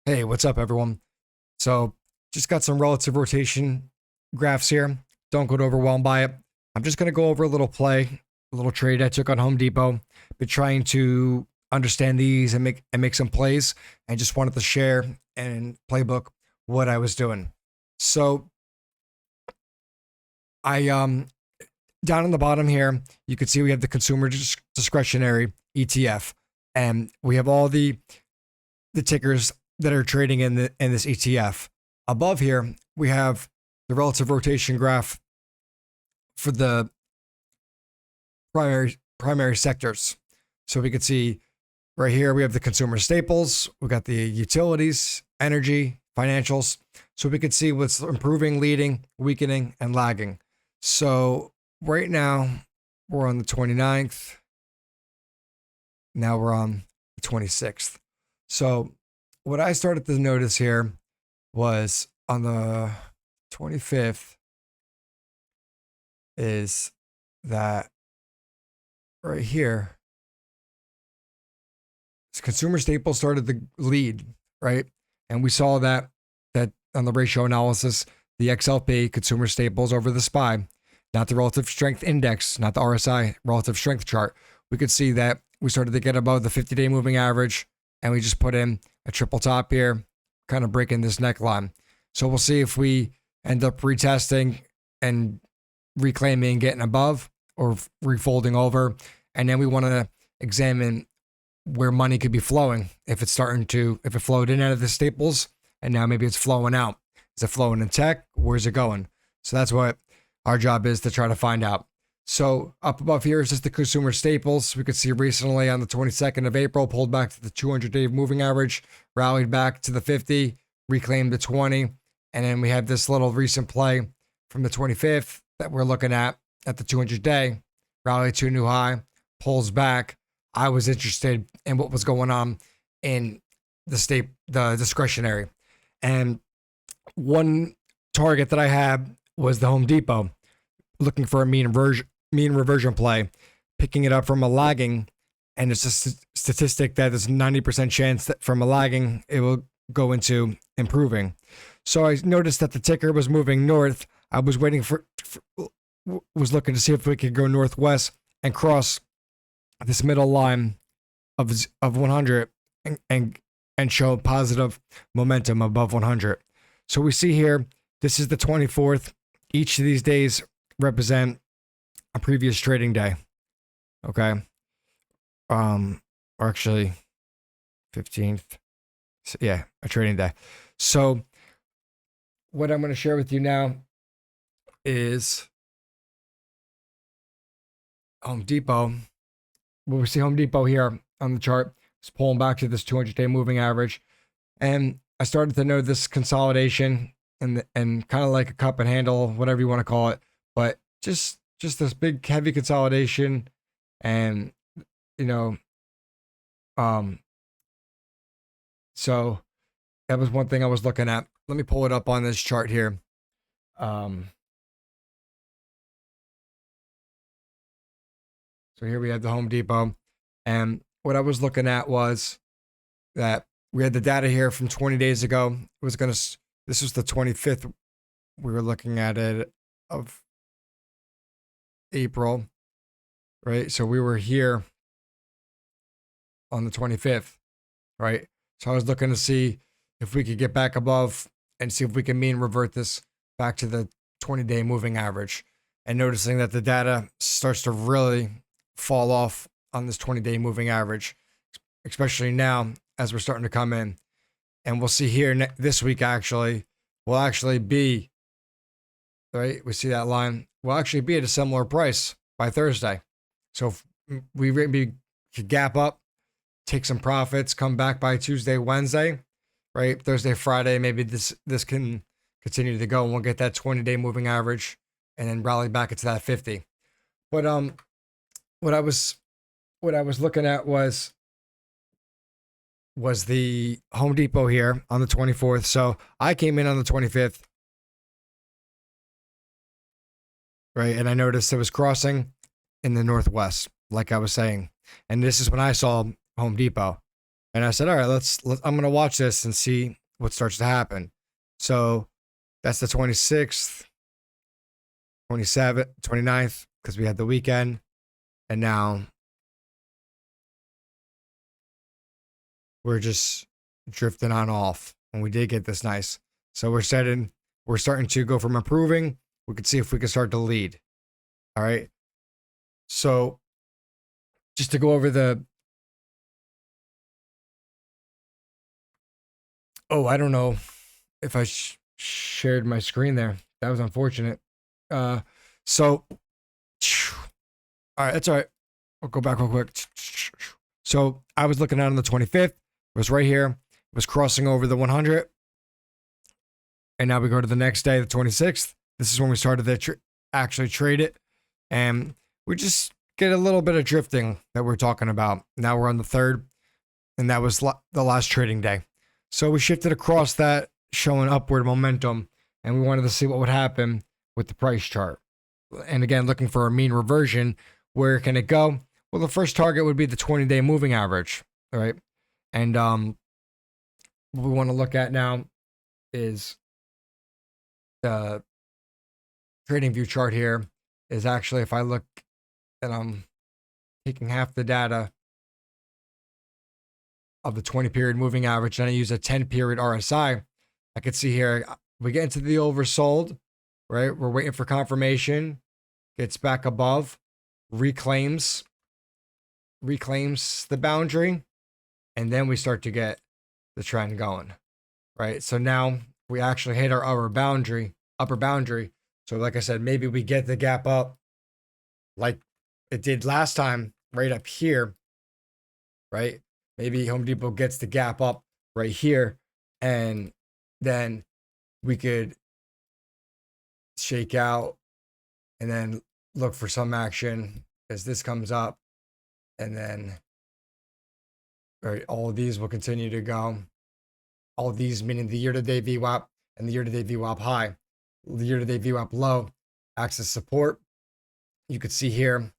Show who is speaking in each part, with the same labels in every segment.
Speaker 1: Hey, what's up, everyone? So, just got some relative rotation graphs here. Don't get overwhelmed by it. I'm just going to go over a little play, a little trade I took on Home Depot. Been trying to understand these and make some plays, and just wanted to share and playbook what I was doing. So, I down on the bottom here, you can see we have the consumer discretionary ETF, and we have all the tickers that are trading in this ETF. Above here, we have the relative rotation graph for the primary sectors. So we can see right here we have the consumer staples, we got the utilities, energy, financials. So we can see what's improving, leading, weakening, and lagging. So right now we're on the 29th. Now we're on the 26th. So what I started to notice here was on the 25th is that right here, consumer staples started to lead, right? And we saw that on the ratio analysis, the XLP, consumer staples over the SPY, not the relative strength index, not the RSI relative strength chart. We could see that we started to get above the 50-day moving average, and we just put in a triple top here, kind of breaking this neckline. So we'll see if we end up retesting and reclaiming, getting above, or refolding over. And then we want to examine where money could be flowing. If it flowed in out of the staples, and now maybe it's flowing out. Is it flowing in tech? Where's it going? So that's what our job is to try to find out. So up above here is just the consumer staples. We could see recently on the 22nd of April, pulled back to the 200-day moving average, rallied back to the 50, reclaimed the 20. And then we have this little recent play from the 25th that we're looking at the 200-day, rallied to a new high, pulls back. I was interested in what was going on in the discretionary. And one target that I had was the Home Depot, looking for a mean reversion play, picking it up from a lagging, and it's a statistic that there's a 90% chance that from a lagging it will go into improving. So I noticed that the ticker was moving north. I was waiting was looking to see if we could go northwest and cross this middle line of 100 and show positive momentum above 100. So we see here, this is the 24th. Each of these days represent a previous trading day. Okay. Or actually 15th. So, yeah, a trading day. So what I'm going to share with you now is Home Depot. Well, we see Home Depot here on the chart. It's pulling back to this 200-day moving average. And I started to know this consolidation and kind of like a cup and handle, whatever you want to call it, but just this big heavy consolidation. And so that was one thing I was looking at. Let me pull it up on this chart here. So here we have the Home Depot, and what I was looking at was that we had the data here from 20 days ago. This was the 25th. We were looking at it of April, right? So we were here on the 25th, right? So I was looking to see if we could get back above and see if we can mean revert this back to the 20-day moving average, and noticing that the data starts to really fall off on this 20-day moving average, especially now as we're starting to come in. And we'll see here this week will actually be, right? We see that line will actually be at a similar price by Thursday. So if we maybe could gap up, take some profits, come back by Tuesday, Wednesday, right? Thursday, Friday, maybe this can continue to go, and we'll get that 20-day moving average and then rally back into that 50. But what I was looking at was the Home Depot here on the 24th. So I came in on the 25th, right? And I noticed it was crossing in the northwest, like I was saying. And this is when I saw Home Depot. And I said, all right, I'm going to watch this and see what starts to happen. So that's the 26th, 27th, 29th, because we had the weekend. And now we're just drifting on off. And we did get this nice. So we're starting to go from improving. We could see if we can start to lead. All right. So just to go over I don't know if I shared my screen there. That was unfortunate. So, all right, that's all right. I'll go back real quick. So I was looking at on the 25th. It was right here. It was crossing over the 100. And now we go to the next day, the 26th. This is when we started to actually trade it. And we just get a little bit of drifting that we're talking about. Now we're on the 3rd. And that was the last trading day. So we shifted across that, showing upward momentum. And we wanted to see what would happen with the price chart. And again, looking for a mean reversion. Where can it go? Well, the first target would be the 20-day moving average. All right. And what we want to look at now is the trading view chart here is actually, if I look and I'm taking half the data of the 20-period moving average and I use a 10-period RSI, I could see here, we get into the oversold, right? We're waiting for confirmation, gets back above, reclaims the boundary, and then we start to get the trend going, right? So now we actually hit our upper boundary. So like I said, maybe we get the gap up like it did last time, right up here, right? Maybe Home Depot gets the gap up right here, and then we could shake out and then look for some action as this comes up, and then right, all of these will continue to go. All of these meaning the year-to-date VWAP and the year-to-date VWAP high. The year-to-date VWAP low acts as support. You could see here,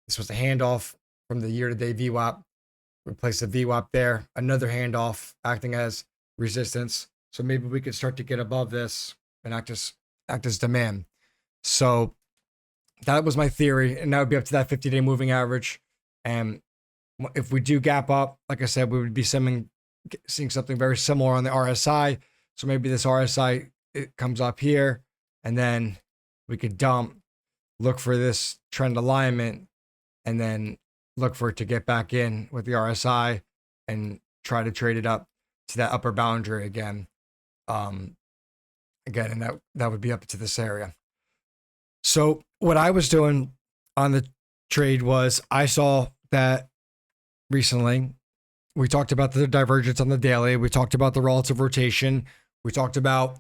Speaker 1: this was a handoff from the year-to-date VWAP. Replace the VWAP there. Another handoff acting as resistance. So maybe we could start to get above this and act as demand. So that was my theory. And that would be up to that 50-day moving average. And if we do gap up, like I said, we would be seeing something very similar on the RSI. So maybe this RSI, it comes up here, and then we could dump, look for this trend alignment, and then look for it to get back in with the RSI and try to trade it up to that upper boundary again. And that would be up to this area. So what I was doing on the trade was I saw that recently we talked about the divergence on the daily. We talked about the relative rotation. We talked about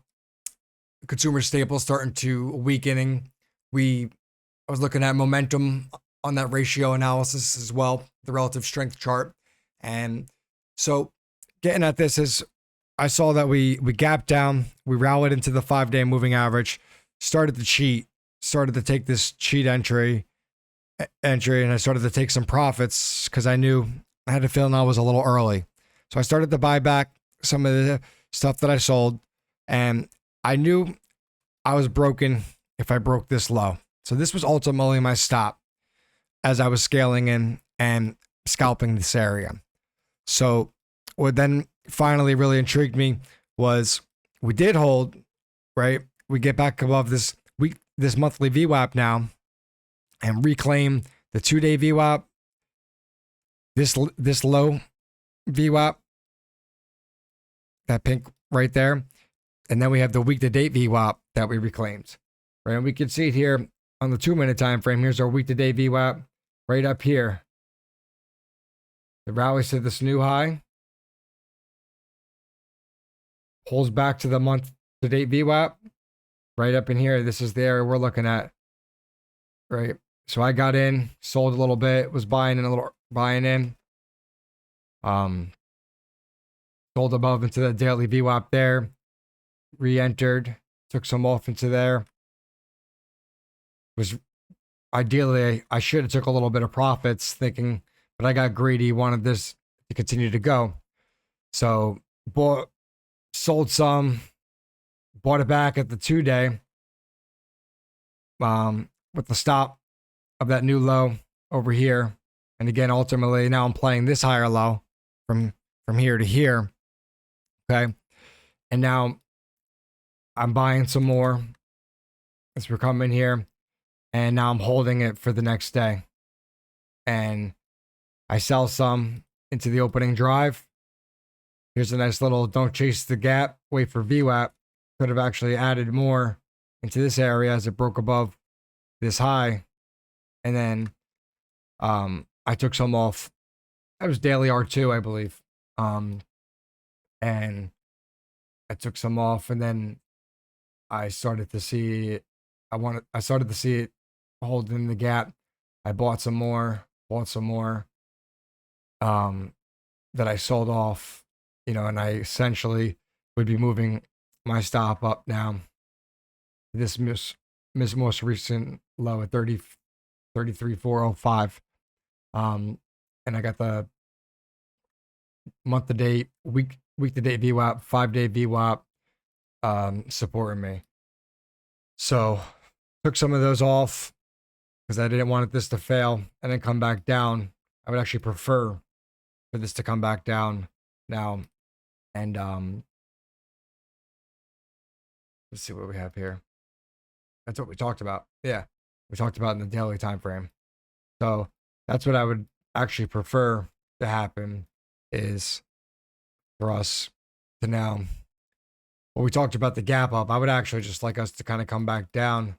Speaker 1: consumer staples starting to weakening. I was looking at momentum on that ratio analysis as well, the relative strength chart. And so getting at this is I saw that we gapped down, we rallied into the 5-day moving average, started to take this cheat entry, and I started to take some profits because I had a feeling I was a little early. So I started to buy back some of the stuff that I sold, and I knew I was broken if I broke this low. So this was ultimately my stop as I was scaling in and scalping this area. So what then finally really intrigued me was we did hold, right? We get back above this monthly VWAP now and reclaim the 2-day VWAP, this low VWAP, that pink right there. And then we have the week-to-date VWAP that we reclaimed, right? And we can see it here on the 2-minute time frame. Here's our week-to-date VWAP right up here. It rallies to this new high, pulls back to the month-to-date VWAP right up in here. This is the area we're looking at, right? So I got in, sold a little bit, was buying in. Sold above into the daily VWAP there, re-entered, took some off into there. Was ideally I should have took a little bit of profits thinking, but I got greedy, wanted this to continue to go. So sold some, bought it back at the 2-day, with the stop of that new low over here. And again, ultimately now I'm playing this higher low from here to here. Okay. And now I'm buying some more as we're coming here. And now I'm holding it for the next day. And I sell some into the opening drive. Here's a nice little don't chase the gap, wait for VWAP. Could have actually added more into this area as it broke above this high. And then I took some off. That was daily R2, I believe. And I took some off, and then I started to see it. I started to see it holding the gap. I bought some more, that I sold off, and I essentially would be moving my stop up now. This most recent low at 33,405. And I got the month to date, week to date VWAP, 5-day VWAP supporting me. So took some of those off because I didn't want this to fail and then come back down. I would actually prefer for this to come back down now. And let's see what we have here. That's what we talked about. Yeah, we talked about in the daily time frame. So that's what I would actually prefer to happen, is for us to now. Well, we talked about the gap up. I would actually just like us to kind of come back down.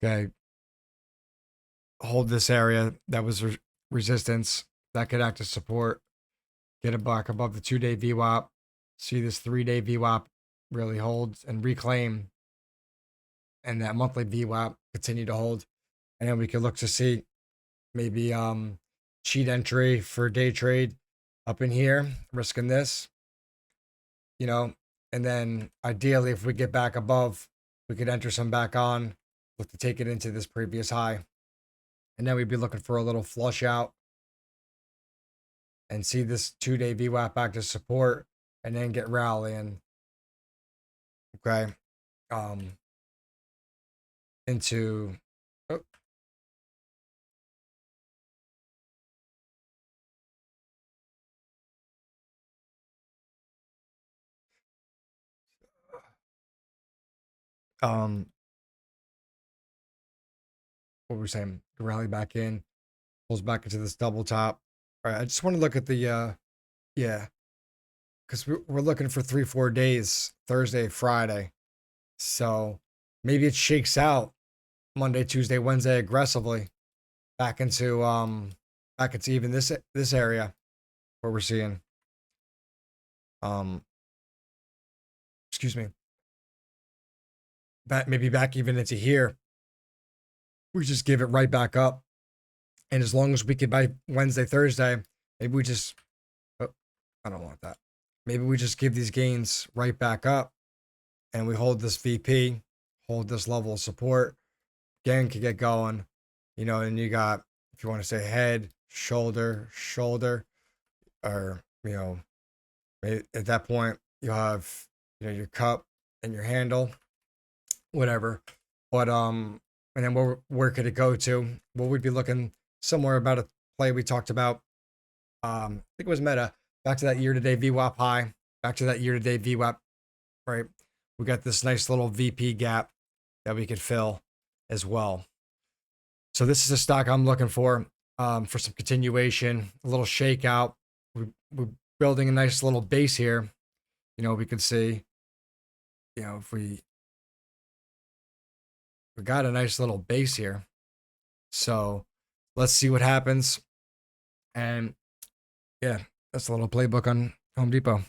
Speaker 1: Okay. Hold this area that was resistance. That could act as support. Get it back above the 2-day VWAP. See this 3-day VWAP really holds and reclaim. And that monthly VWAP continue to hold. And then we could look to see maybe cheat entry for day trade up in here, risking this, and then ideally if we get back above, we could enter some back on, look to take it into this previous high. And then we'd be looking for a little flush out and see this 2-day VWAP back to support and then get rallying. Okay. Into what were we saying? Rally back in, pulls back into this double top. All right, I just want to look at the yeah, because we're looking for 3-4 days, Thursday, Friday. So maybe it shakes out Monday, Tuesday, Wednesday aggressively back into even this area where we're seeing excuse me, maybe back even into here. We just give it right back up. And as long as we could by Wednesday, Thursday, maybe we just, oh, I don't want that. Maybe we just give these gains right back up and we hold this VP, hold this level of support. Again, can get going, and you got, if you want to say head, shoulder, or, at that point you have, your cup and your handle, whatever. But, and then where could it go to? Well, we'd be looking somewhere about a play we talked about. I think it was Meta, back to that year-to-date VWAP high, back to that year-to-date VWAP, right? We got this nice little VP gap that we could fill as well. So this is a stock I'm looking for some continuation, a little shakeout. We're building a nice little base here. We could see, if we got a nice little base here. So let's see what happens. And yeah, that's a little playbook on Home Depot.